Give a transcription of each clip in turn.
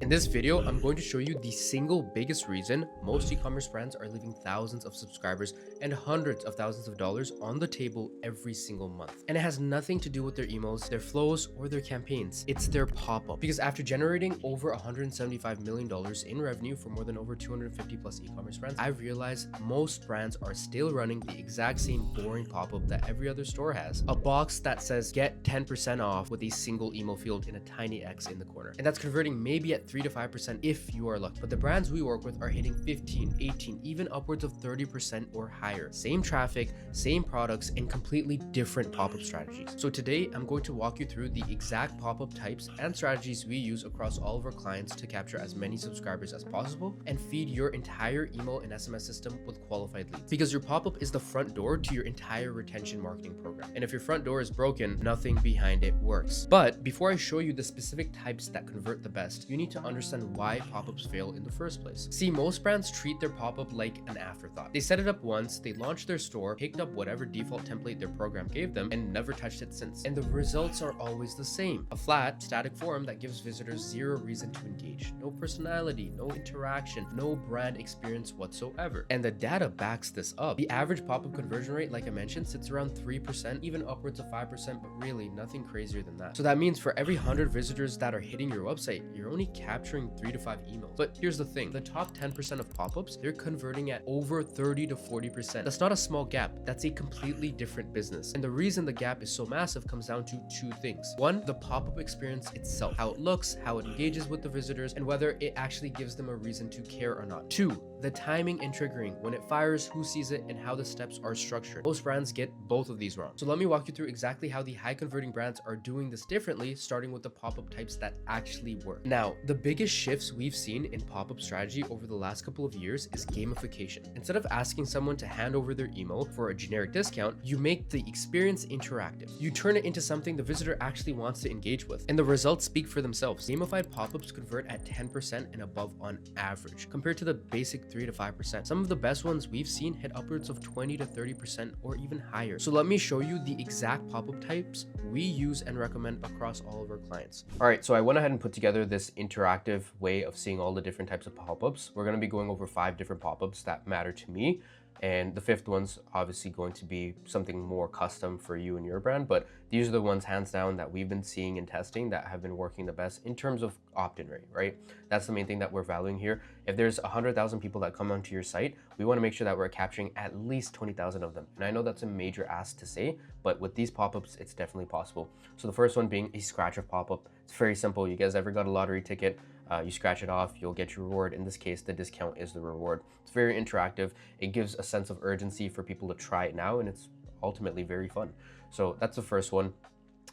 In this video, I'm going to show you the single biggest reason most e-commerce brands are leaving thousands of subscribers and hundreds of thousands of dollars on the table every single month. And it has nothing to do with their emails, their flows, or their campaigns. It's their pop-up. Because after generating over $175 million in revenue for more than over 250 plus e-commerce brands, I've realized most brands are still running the exact same boring pop-up that every other store has. A box that says get 10% off with a single email field in a tiny X in the corner. And that's converting maybe at 3 to 5% if you are lucky. But the brands we work with are hitting 15, 18, even upwards of 30% or higher. Same traffic, same products, and completely different pop-up strategies. So today, I'm going to walk you through the exact pop-up types and strategies we use across all of our clients to capture as many subscribers as possible and feed your entire email and SMS system with qualified leads. Because your pop-up is the front door to your entire retention marketing program. And if your front door is broken, nothing behind it works. But before I show you the specific types that convert the best, you need to understand why pop-ups fail in the first place. See, most brands treat their pop-up like an afterthought. They set it up once, they launched their store, picked up whatever default template their program gave them, and never touched it since. And the results are always the same. A flat, static form that gives visitors zero reason to engage. No personality, no interaction, no brand experience whatsoever. And the data backs this up. The average pop-up conversion rate, like I mentioned, sits around 3%, even upwards of 5%, but really nothing crazier than that. So that means for every 100 visitors that are hitting your website, you're only capturing 3 to 5 emails. But here's the thing, the top 10% of pop-ups, they're converting at over 30 to 40%. That's not a small gap, that's a completely different business. And the reason the gap is so massive comes down to two things. One, the pop-up experience itself, how it looks, how it engages with the visitors, and whether it actually gives them a reason to care or not. Two, the timing and triggering, when it fires, who sees it, and how the steps are structured. Most brands get both of these wrong. So let me walk you through exactly how the high converting brands are doing this differently, starting with the pop-up types that actually work. Now, the biggest shifts we've seen in pop-up strategy over the last couple of years is gamification. Instead of asking someone to hand over their email for a generic discount, you make the experience interactive. You turn it into something the visitor actually wants to engage with, and the results speak for themselves. Gamified pop-ups convert at 10% and above on average, compared to the basic 3 to 5%. Some of the best ones we've seen hit upwards of 20 to 30% or even higher. So let me show you the exact pop-up types we use and recommend across all of our clients. All right, so I went ahead and put together this interactive way of seeing all the different types of pop-ups. We're going to be going over 5 different pop-ups that matter to me. And the fifth one's obviously going to be something more custom for you and your brand, but these are the ones hands down that we've been seeing and testing that have been working the best in terms of opt-in rate, right? That's the main thing that we're valuing here. If there's 100,000 people that come onto your site, we want to make sure that we're capturing at least 20,000 of them. And I know that's a major ask to say, but with these pop-ups, it's definitely possible. So the first one being a scratch of pop-up. It's very simple. You guys ever got a lottery ticket? You scratch it off, you'll get your reward. In this case, the discount is the reward. It's very interactive. It gives a sense of urgency for people to try it now, and it's ultimately very fun. So that's the first one.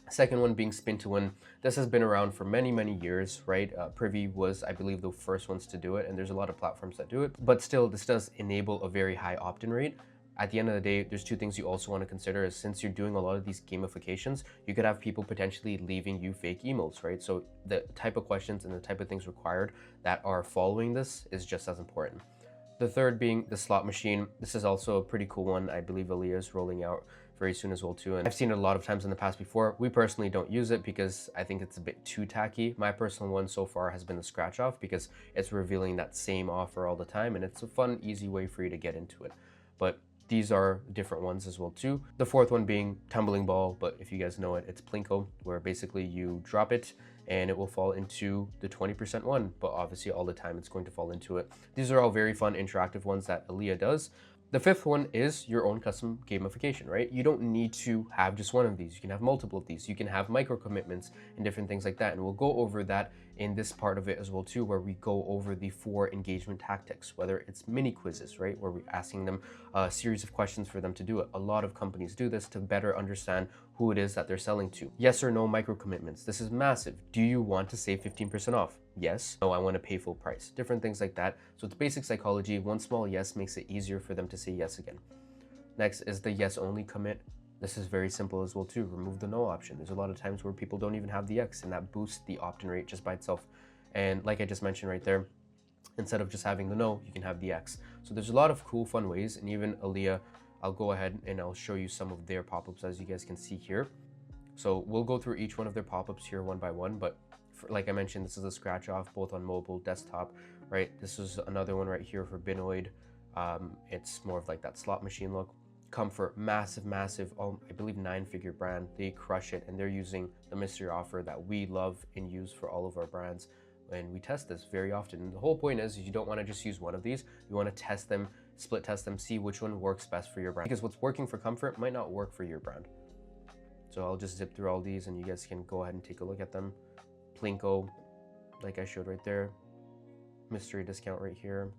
Second one being spin to win. This has been around for many, many years, right? Privy was, I believe, the first ones to do it, and there's a lot of platforms that do it. But still, this does enable a very high opt-in rate. At the end of the day, there's two things you also want to consider is since you're doing a lot of these gamifications, you could have people potentially leaving you fake emails, right? So the type of questions and the type of things required that are following this is just as important. The third being the slot machine. This is also a pretty cool one. I believe Aaliyah is rolling out very soon as well too. And I've seen it a lot of times in the past before. We personally don't use it because I think it's a bit too tacky. My personal one so far has been the scratch off because it's revealing that same offer all the time. And it's a fun, easy way for you to get into it. But these are different ones as well too. The fourth one being tumbling ball, but if you guys know it, it's Plinko, where basically you drop it and it will fall into the 20% one, but obviously all the time it's going to fall into it. These are all very fun, interactive ones that Aaliyah does. The fifth one is your own custom gamification, right? You don't need to have just one of these. You can have multiple of these. You can have micro commitments and different things like that. And we'll go over that in this part of it as well too, where we go over the 4 engagement tactics, whether it's mini quizzes, right? Where we're asking them a series of questions for them to do it. A lot of companies do this to better understand who it is that they're selling to. Yes or no micro commitments. This is massive. Do you want to save 15% off? Yes. No, I want to pay full price. Different things like that. So it's basic psychology. One small yes makes it easier for them to say yes again. Next is the yes only commit. This is very simple as well too. Remove the no option. There's a lot of times where people don't even have the X, and that boosts the opt-in rate just by itself. And like I just mentioned right there, instead of just having the no, you can have the X. So there's a lot of cool, fun ways. And even Aaliyah, I'll go ahead and I'll show you some of their pop-ups as you guys can see here. So we'll go through each one of their pop-ups here one by one, but Like I mentioned, this is a scratch off both on mobile, desktop, right? This is another one right here for Binoid. It's more of like that slot machine look. Comfort, massive, I believe 9-figure brand. They crush it, and they're using the mystery offer that we love and use for all of our brands. And we test this very often. And the whole point is you don't want to just use one of these. You want to test them, split test them, see which one works best for your brand. Because what's working for Comfort might not work for your brand. So I'll just zip through all these and you guys can go ahead and take a look at them. Plinko, like I showed right there. Mystery discount right here.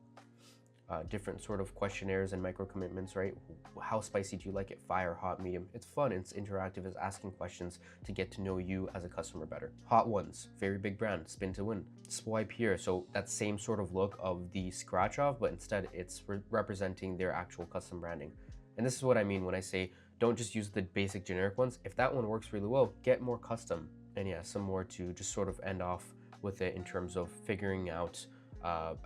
Different sort of questionnaires and micro commitments, right? How spicy do you like it? Fire, hot, medium? It's fun, it's interactive, it's asking questions to get to know you as a customer better. Hot ones, very big brand, spin to win. Swipe here, so that same sort of look of the scratch off, but instead it's representing their actual custom branding. And this is what I mean when I say don't just use the basic generic ones. If that one works really well, get more custom. And yeah, some more to just sort of end off with it in terms of figuring out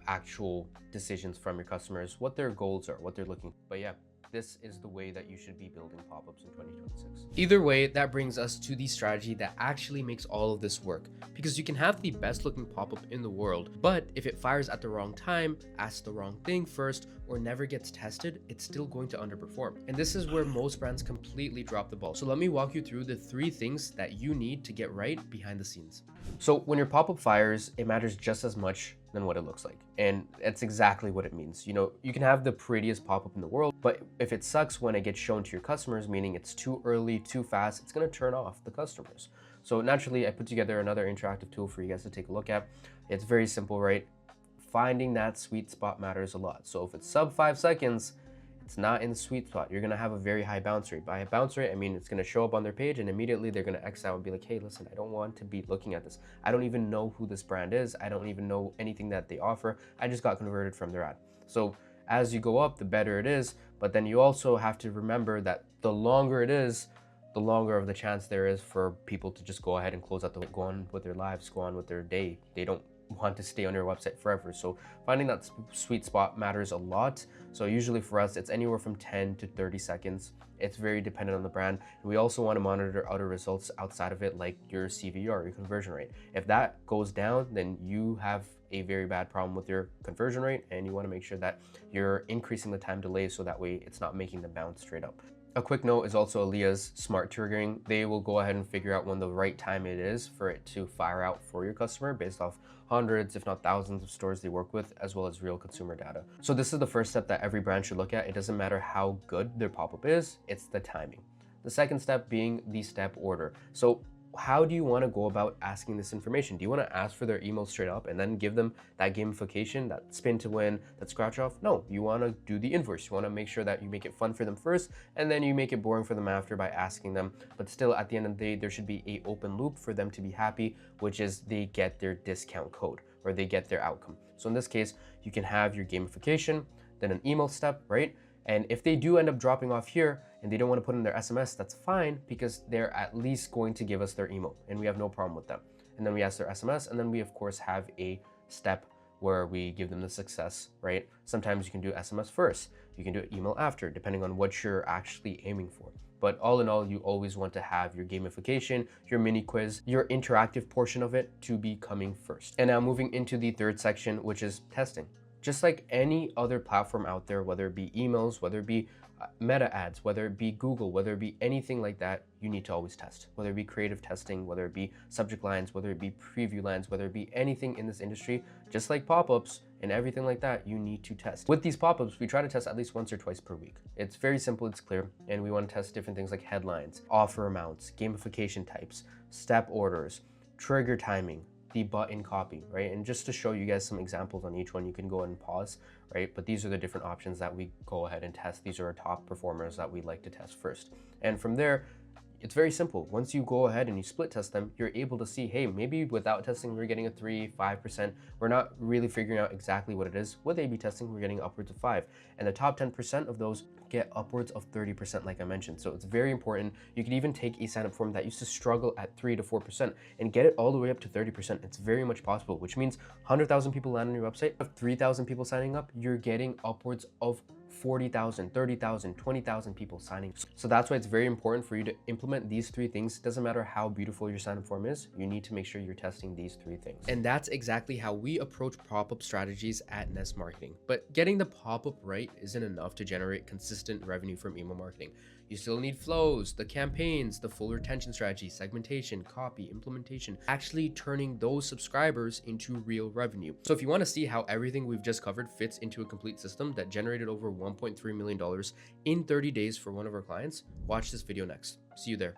actual decisions from your customers, what their goals are, what they're looking for. But yeah, this is the way that you should be building pop-ups in 2026. Either way, that brings us to the strategy that actually makes all of this work, because you can have the best looking pop-up in the world, but if it fires at the wrong time, asks the wrong thing first, or never gets tested, it's still going to underperform. And this is where most brands completely drop the ball. So let me walk you through the 3 things that you need to get right behind the scenes. So when your pop-up fires, it matters just as much than what it looks like. And that's exactly what it means. You know, you can have the prettiest pop-up in the world, but if it sucks when it gets shown to your customers, meaning it's too early, too fast, it's gonna turn off the customers. So naturally, I put together another interactive tool for you guys to take a look at. It's very simple, right? Finding that sweet spot matters a lot. So if it's sub 5 seconds, it's not in the sweet spot. You're gonna have a very high bounce rate. By a bounce rate, I mean it's gonna show up on their page and immediately they're gonna X out and be like, hey, listen, I don't want to be looking at this. I don't even know who this brand is. I don't even know anything that they offer. I just got converted from their ad. So as you go up, the better it is. But then you also have to remember that the longer it is, the longer of the chance there is for people to just go ahead and close out go on with their lives, go on with their day. They don't want to stay on your website forever. So finding that sweet spot matters a lot. So usually for us, it's anywhere from 10 to 30 seconds. It's very dependent on the brand. And we also want to monitor other results outside of it, like your CVR, your conversion rate. If that goes down, then you have a very bad problem with your conversion rate, and you want to make sure that you're increasing the time delay so that way it's not making them bounce straight up. A quick note is also Aaliyah's smart triggering. They will go ahead and figure out when the right time it is for it to fire out for your customer based off hundreds, if not thousands of stores they work with, as well as real consumer data. So this is the first step that every brand should look at. It doesn't matter how good their pop-up is, it's the timing. The second step being the step order. So how do you want to go about asking this information? Do you want to ask for their email straight up and then give them that gamification, that spin to win, that scratch off? No, you want to do the inverse. You want to make sure that you make it fun for them first, and then you make it boring for them after by asking them. But still, at the end of the day, there should be an open loop for them to be happy, which is they get their discount code or they get their outcome. So in this case, you can have your gamification, then an email step, right? And if they do end up dropping off here and they don't want to put in their SMS, that's fine, because they're at least going to give us their email and we have no problem with them. And then we ask their SMS, and then we of course have a step where we give them the success, right? Sometimes you can do SMS first, you can do email after, depending on what you're actually aiming for. But all in all, you always want to have your gamification, your mini quiz, your interactive portion of it to be coming first. And now moving into the third section, which is testing. Just like any other platform out there, whether it be emails, whether it be meta ads, whether it be Google, whether it be anything like that, you need to always test. Whether it be creative testing, whether it be subject lines, whether it be preview lines, whether it be anything in this industry, just like pop-ups and everything like that, you need to test. With these pop-ups, we try to test at least once or twice per week. It's very simple, it's clear, and we want to test different things like headlines, offer amounts, gamification types, step orders, trigger timing, the button copy, right? And just to show you guys some examples on each one, you can go and pause, right? But these are the different options that we go ahead and test. These are our top performers that we like to test first. And from there, it's very simple. Once you go ahead and you split test them, you're able to see, hey, maybe without testing, we're getting a 3, 5%. We're not really figuring out exactly what it is. With A/B testing, we're getting upwards of 5. And the top 10% of those get upwards of 30%, like I mentioned. So it's very important. You could even take a sign-up form that used to struggle at 3 to 4% and get it all the way up to 30%. It's very much possible, which means 100,000 people land on your website. Of 3,000 people signing up, you're getting upwards of 40,000, 30,000, 20,000 people signing. So that's why it's very important for you to implement these 3 things. It doesn't matter how beautiful your sign up form is, you need to make sure you're testing these 3 things. And that's exactly how we approach pop-up strategies at Nest Marketing. But getting the pop-up right isn't enough to generate consistent revenue from email marketing. You still need flows, the campaigns, the full retention strategy, segmentation, copy, implementation, actually turning those subscribers into real revenue. So if you want to see how everything we've just covered fits into a complete system that generated over $1.3 million in 30 days for one of our clients, watch this video next. See you there.